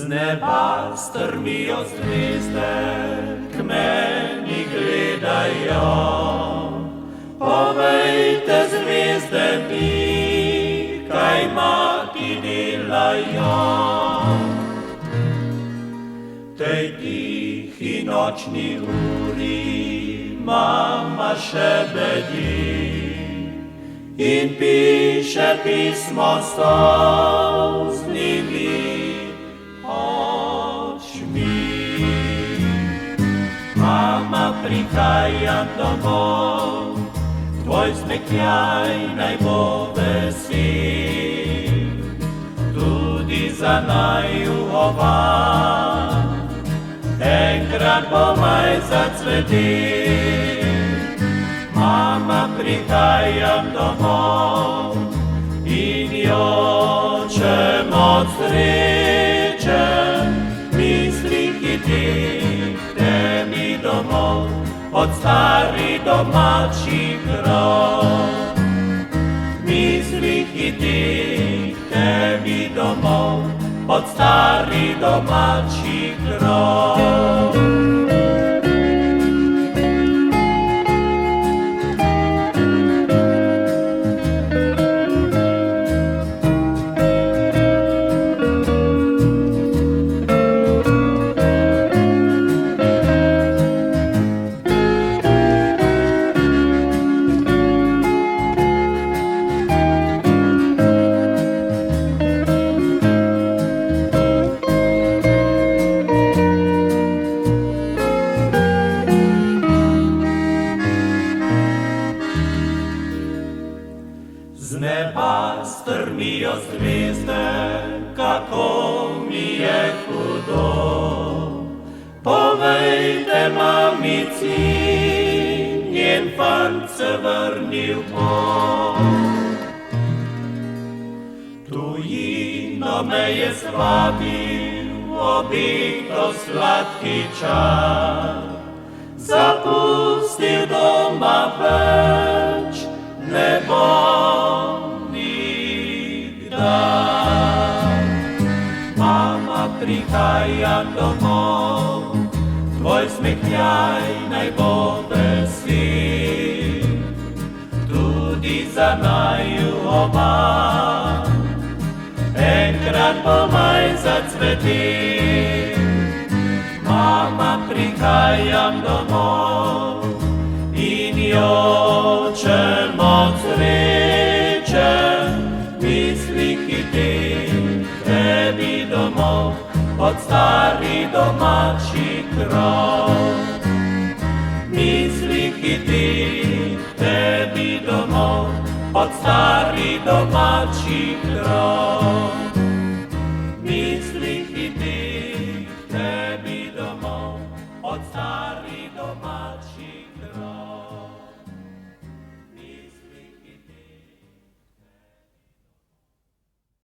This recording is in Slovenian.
neba strmijo zvezde, k meni gledajo. Povejte zvezde mi, kaj mati delajo. Tej tihi nočni uri mama šebedi in piše pismo s solznimi očmi. Mama, prihajam domov, tvoj smehljaj naj bo vesel, tudi za naju oba, enkrat bo maj zacvetel. Mama, prihajam domov in jočem od sreče, misli hiti k tebi domov, pod stari domači krov. Misli hiti k tebi domov, pod stari domači krov. Z neba strmijo zvezde, kako mi je hudo. Povejte mamici, njen fant se vrnil pot. Tujino me je zvabil, obito sladki čar, zapustil doma več ne bom nikdar. Mama, prihajam domov, tvoj smehljaj naj bo vesel, tudi za naju oba, enkrat bo maj zacvetel. Mama, prihajam domov in jočem od sreče, misli hiti k tebi domov, pod stari domači krov. Misli hiti k tebi domov, pod stari domači krov. Misli hiti k tebi domov, pod stari